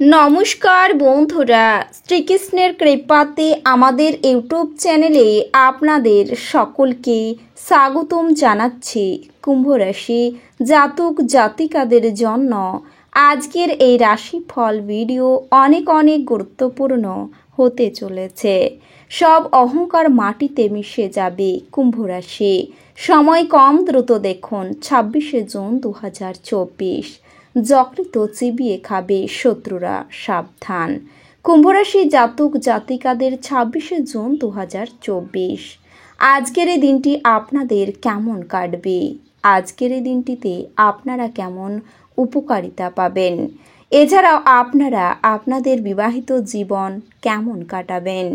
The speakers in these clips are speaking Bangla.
নমস্কার বন্ধুরা, শ্রীকৃষ্ণের কৃপাতে আমাদের ইউটিউব চ্যানেলে আপনাদের সকলকে স্বাগতম জানাচ্ছি। কুম্ভ রাশি জাতক জাতিকাদের জন্য আজকের এই রাশিফল ভিডিও অনেক গুরুত্বপূর্ণ হতে চলেছে। সব অহংকার মাটিতে মিশে যাবে। কুম্ভ রাশি, সময় কম, দ্রুত দেখুন 26শে জুন 2024। যকৃত চিবিয়ে খাবে শত্রুরা, সাবধান। কুম্ভরাশি জাতক জাতিকাদের 26শে জুন 2024। আজকের এই দিনটি আপনাদের কেমন কাটবে? আজকের এই দিনটিতে আপনারা কেমন উপকারিতা পাবেন? এছাড়াও আপনারা আপনাদের বিবাহিত জীবন কেমন কাটাবেন?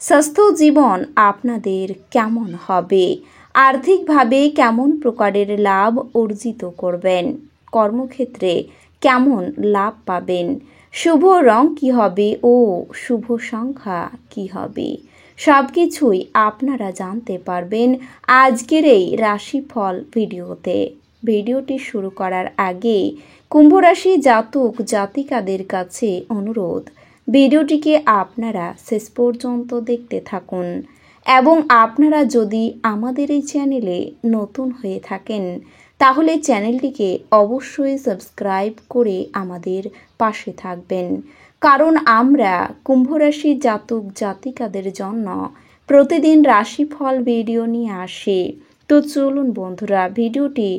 স্বাস্থ্য জীবন আপনাদের কেমন হবে? আর্থিকভাবে কেমন প্রকারের লাভ অর্জিত করবেন? কর্মক্ষেত্রে কেমন লাভ পাবেন? শুভ রং কি হবে ও শুভ সংখ্যা কি হবে? সব কিছুই আপনারা জানতে পারবেন আজকের এই রাশিফল ভিডিওতে। ভিডিওটি শুরু করার আগে কুম্ভ রাশি জাতক জাতিকাদের কাছে অনুরোধ, ভিডিওটিকে আপনারা শেষ পর্যন্ত দেখতে থাকুন এবং আপনারা যদি আমাদের এই চ্যানেলে নতুন হয়ে থাকেন তাহলে চ্যানেলটিকে অবশ্যই সাবস্ক্রাইব করে আমাদের পাশে থাকবেন, কারণ আমরা কুম্ভ রাশি জাতক জাতিকাদের জন্য প্রতিদিন রাশিফল ভিডিও নিয়ে আসি। তো চলুন বন্ধুরা, ভিডিওটি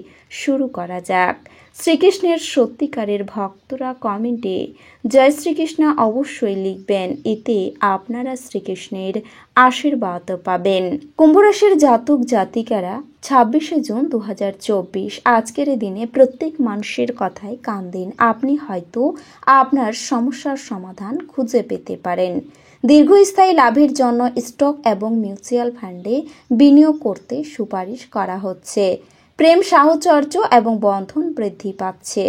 শুরু করা যাক। শ্রীকৃষ্ণের সত্যিকারের ভক্তরা কমেন্টে জয় শ্রীকৃষ্ণ অবশ্যই লিখবেন, এতে আপনারা শ্রীকৃষ্ণের আশীর্বাদ পাবেন। কুম্ভ রাশির জাতক জাতিকারা 26শে জুন 2024 আজকের দিনে প্রত্যেক মানুষের কথায় কান দিন। আপনি হয়তো আপনার সমস্যার সমাধান খুঁজে পেতে পারেন। দীর্ঘস্থায়ী লাভের জন্য স্টক এবং মিউচুয়াল ফান্ডে বিনিয়োগ করতে সুপারিশ করা হচ্ছে। প্রেম সাহচর্য এবং বন্ধন বৃদ্ধি পাচ্ছে।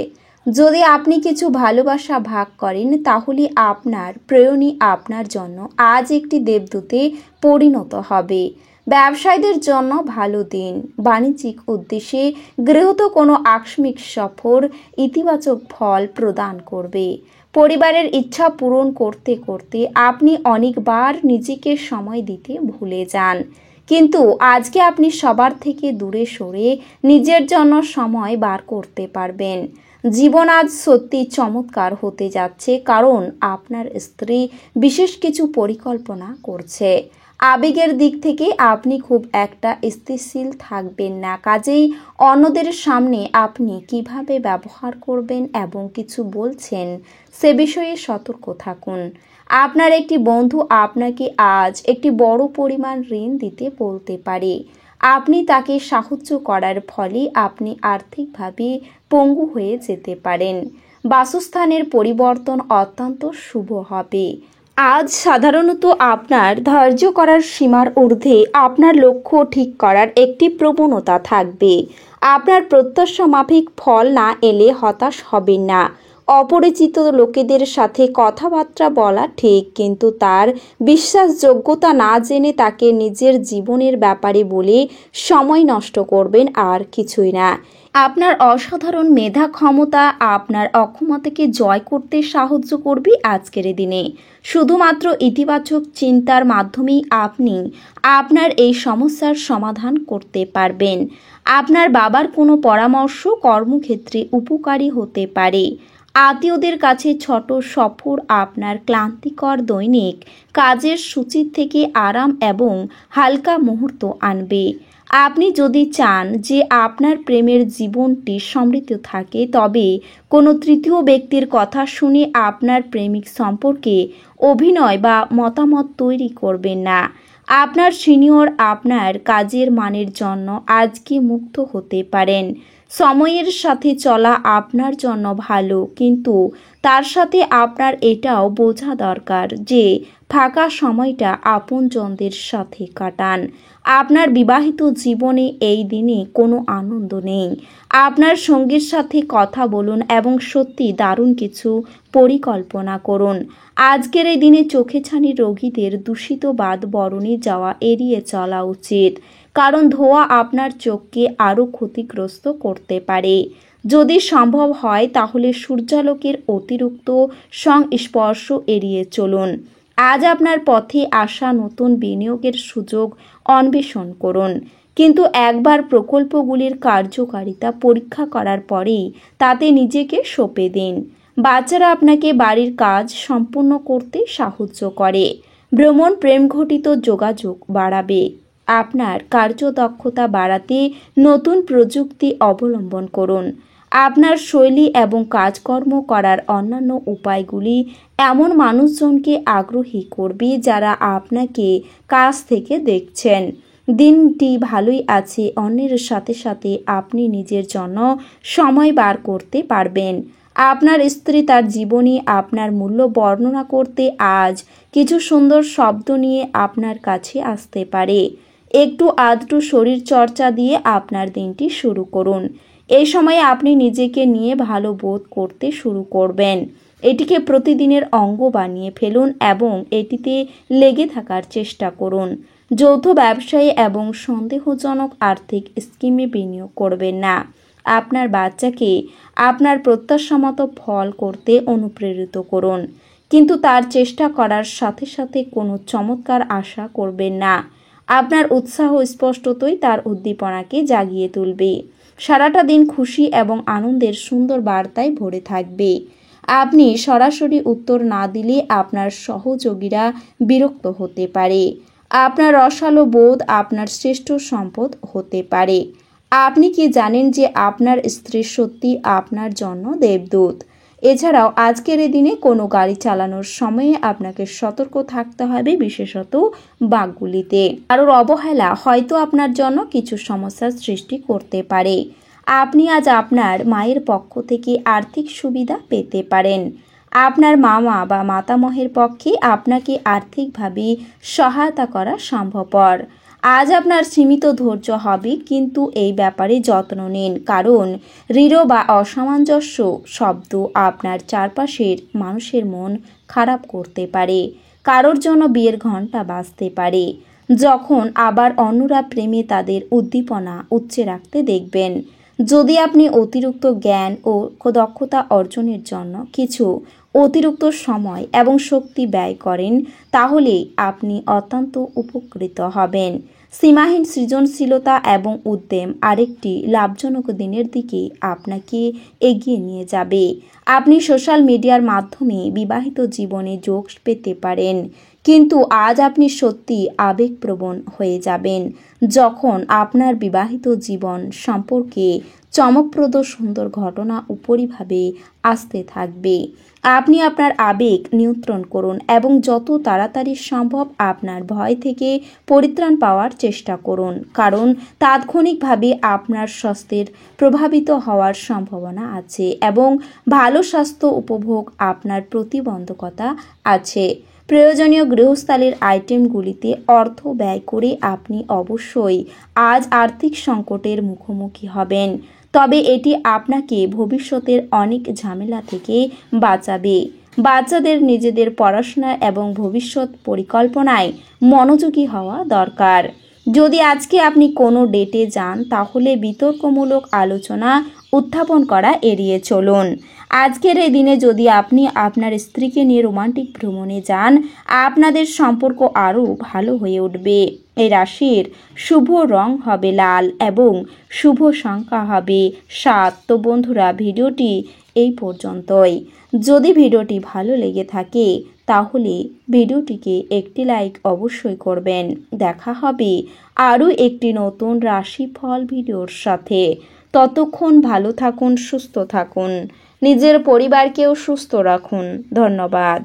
যদি আপনি কিছু ভালোবাসা ভাগ করেন তাহলে আপনার প্রেয়নী আপনার জন্য আজ একটি দেবদূতে পরিণত হবে। ব্যবসায়ীদের জন্য ভালো দিন। বাণিজ্যিক উদ্দেশ্যে গৃহীত কোনো আকস্মিক সফর ইতিবাচক ফল প্রদান করবে। পরিবারের ইচ্ছা পূরণ করতে করতে আপনি অনেকবার নিজেকে সময় দিতে ভুলে যান, কিন্তু আজকে আপনি সবার থেকে দূরে সরে নিজের জন্য সময় বার করতে পারবেন। জীবন আজ সত্যি চমৎকার হতে যাচ্ছে, কারণ আপনার স্ত্রী বিশেষ কিছু পরিকল্পনা করছে। আবেগের দিক থেকে আপনি খুব একটা স্থিতিশীল থাকবেন না, কাজেই অন্যদের সামনে আপনি কিভাবে ব্যবহার করবেন এবং কিছু বলছেন সে বিষয়ে সতর্ক থাকুন। আপনার একটি বন্ধু আপনাকে আজ একটি বড় পরিমাণ ঋণ দিতে বলতে পারে। আপনি তাকে সাহায্য করার ফলে আপনি আর্থিকভাবে পঙ্গু হয়ে যেতে পারেন। বাসস্থানের পরিবর্তন অত্যন্ত শুভ হবে। আজ সাধারণত আপনার ধার্য করার সীমার ঊর্ধ্বে আপনার লক্ষ্য ঠিক করার একটি প্রবণতা থাকবে। আপনার প্রত্যাশা মাফিক ফল না এলে হতাশ হবেন না। অপরিচিত লোকেদের সাথে কথাবার্তা বলা ঠিক, কিন্তু তার বিশ্বাসযোগ্যতা না জেনে তাকে নিজের জীবনের ব্যাপারে বলে সময় নষ্ট করবেন, আর কিছুই না। আপনার অসাধারণ মেধা ক্ষমতা আপনার অক্ষমতাকে জয় করতে সাহায্য করবে। আজকের দিনে শুধুমাত্র ইতিবাচক চিন্তার মাধ্যমেই আপনি আপনার এই সমস্যার সমাধান করতে পারবেন। আপনার বাবার কোনো পরামর্শ কর্মক্ষেত্রে উপকারী হতে পারে। আত্মীয়দের কাছে ছোট সফর আপনার ক্লান্তিকর দৈনিক কাজের সূচি থেকে আরাম এবং হালকা মুহূর্ত আনবে। আপনি যদি চান যে আপনার প্রেমের জীবনটি সমৃদ্ধ থাকে, তবে কোনো তৃতীয় ব্যক্তির কথা শুনে আপনার প্রেমিক সম্পর্কে অভিনয় বা মতামত তৈরি করবেন না। আপনার সিনিয়র আপনার কাজের মানের জন্য আজকে মুগ্ধ হতে পারেন। সময়ের সাথে চলা আপনার জন্য ভালো, কিন্তু তার সাথে আপনার এটাও বোঝা দরকার যে ফাঁকা সময়টা আপনজনদের সাথে কাটান। আপনার বিবাহিত জীবনে এই দিনে কোনো আনন্দ নেই। আপনার সঙ্গীর সাথে কথা বলুন এবং সত্যি দারুণ কিছু পরিকল্পনা করুন। আজকের এই দিনে চোখে ছানি রোগীদের দূষিত বাদ বরণে যাওয়া এড়িয়ে চলা উচিত, কারণ ধোঁয়া আপনার চোখকে আরও ক্ষতিগ্রস্ত করতে পারে। যদি সম্ভব হয় তাহলে সূর্যালোকের অতিরিক্ত সংস্পর্শ এড়িয়ে চলুন। আজ আপনার পথে আসা নতুন বিনিয়োগের সুযোগ অন্বেষণ করুন, কিন্তু একবার প্রকল্পগুলির কার্যকারিতা পরীক্ষা করার পরেই তাতে নিজেকে সঁপে দিন। বাচ্চারা আপনাকে বাড়ির কাজ সম্পূর্ণ করতে সাহায্য করে। ভ্রমণ প্রেমঘটিত যোগাযোগ বাড়াবে। আপনার কার্যদক্ষতা বাড়াতে নতুন প্রযুক্তি অবলম্বন করুন। আপনার শৈলী এবং কাজকর্ম করার অন্যান্য উপায়গুলি এমন মানুষজনকে আগ্রহী করবে যারা আপনাকে কাছ থেকে দেখছেন। দিনটি ভালোই আছে। অন্যের সাথে সাথে আপনি নিজের জন্য সময় বার করতে পারবেন। আপনার স্ত্রী তার জীবনী আপনার মূল্য বর্ণনা করতে আজ কিছু সুন্দর শব্দ নিয়ে আপনার কাছে আসতে পারে। একটু আধটু শরীর চর্চা দিয়ে আপনার দিনটি শুরু করুন। এই সময়ে আপনি নিজেকে নিয়ে ভালো বোধ করতে শুরু করবেন। এটিকে প্রতিদিনের অঙ্গ বানিয়ে ফেলুন এবং এটিতে লেগে থাকার চেষ্টা করুন। যৌথ ব্যবসায়ী এবং সন্দেহজনক আর্থিক স্কিমে বিনিয়োগ করবেন না। আপনার বাচ্চাকে আপনার প্রত্যাশামতো ফল করতে অনুপ্রেরিত করুন, কিন্তু তার চেষ্টা করার সাথে সাথে কোনো চমৎকার আশা করবেন না। আপনার উৎসাহ স্পষ্টতই তার উদ্দীপনাকে জাগিয়ে তুলবে। সারাটা দিন খুশি এবং আনন্দের সুন্দর বার্তায় ভরে থাকবে। আপনি সরাসরি উত্তর না দিলে আপনার সহযোগীরা বিরক্ত হতে পারে। আপনার রসালো বোধ আপনার শ্রেষ্ঠ সম্পদ হতে পারে। আপনি কি জানেন যে আপনার স্ত্রী সত্যি আপনার জন্য দেবদূত? এছাড়াও আজকের এই দিনে কোনো গাড়ি চালানোর সময়ে আপনাকে সতর্ক থাকতে হবে, বিশেষত বাঁকগুলিতে। কারোর অবহেলা হয়তো আপনার জন্য কিছু সমস্যার সৃষ্টি করতে পারে। আপনি আজ আপনার মায়ের পক্ষ থেকে আর্থিক সুবিধা পেতে পারেন। আপনার মামা বা মাতামহের পক্ষে আপনাকে আর্থিকভাবে সহায়তা করা সম্ভবপর। আজ আপনার সীমিত ধৈর্য হবে, কিন্তু এই ব্যাপারে যত্ন নিন, কারণ দৃঢ় বা অসামঞ্জস্য শব্দ আপনার চারপাশের মানুষের মন খারাপ করতে পারে। কারোর জন্য বিয়ের ঘণ্টা বাজতে পারে, যখন আবার অন্যরা প্রেমে তাদের উদ্দীপনা উচ্চে রাখতে দেখবেন। যদি আপনি অতিরিক্ত জ্ঞান ও দক্ষতা অর্জনের জন্য কিছু অতিরিক্ত সময় এবং শক্তি ব্যয় করেন, তাহলে আপনি অত্যন্ত উপকৃত হবেন। সীমাহীন সৃজনশীলতা এবং উদ্যম আরেকটি লাভজনক দিনের দিকে আপনাকে এগিয়ে নিয়ে যাবে। আপনি সোশ্যাল মিডিয়ার মাধ্যমে বিবাহিত জীবনে যোগ পেতে পারেন, কিন্তু আজ আপনি সত্যি আবেগপ্রবণ হয়ে যাবেন যখন আপনার বিবাহিত জীবন সম্পর্কে চমকপ্রদ সুন্দর ঘটনা উপরিভাবে আসতে থাকবে। আপনি আপনার আবেগ নিয়ন্ত্রণ করুন এবং যত তাড়াতাড়ি সম্ভব আপনার ভয় থেকে পরিত্রাণ পাওয়ার চেষ্টা করুন, কারণ তাৎক্ষণিকভাবে আপনার স্বাস্থ্যের প্রভাবিত হওয়ার সম্ভাবনা আছে এবং ভালো স্বাস্থ্য উপভোগ আপনার প্রতিবন্ধকতা আছে। প্রয়োজনীয় গৃহস্থালির আইটেমগুলিতে অর্থ ব্যয় করে আপনি অবশ্যই আজ আর্থিক সংকটের মুখোমুখি হবেন, তবে এটি আপনাকে ভবিষ্যতের অনেক ঝামেলা থেকে বাঁচাবে। বাচ্চাদের নিজেদের পড়াশোনা এবং ভবিষ্যৎ পরিকল্পনায় মনোযোগী হওয়া দরকার। যদি আজকে আপনি কোনো ডেটে যান, তাহলে বিতর্কমূলক আলোচনা উত্থাপন করা এড়িয়ে চলুন। আজকের এই দিনে যদি আপনি আপনার স্ত্রীকে নিয়ে রোমান্টিক ভ্রমণে যান, আপনাদের সম্পর্ক আরও ভালো হয়ে উঠবে। এই রাশির শুভ রং হবে লাল এবং শুভ সংখ্যা হবে 7। তো বন্ধুরা, ভিডিওটি এই পর্যন্তই। যদি ভিডিওটি ভালো লেগে থাকে তাহলে ভিডিওটিকে একটি লাইক অবশ্যই করবেন। দেখা হবে আরও একটি নতুন রাশিফল ভিডিওর সাথে। ততক্ষণ ভালো থাকুন, সুস্থ থাকুন, নিজের পরিবারকেও সুস্থ রাখুন। ধন্যবাদ।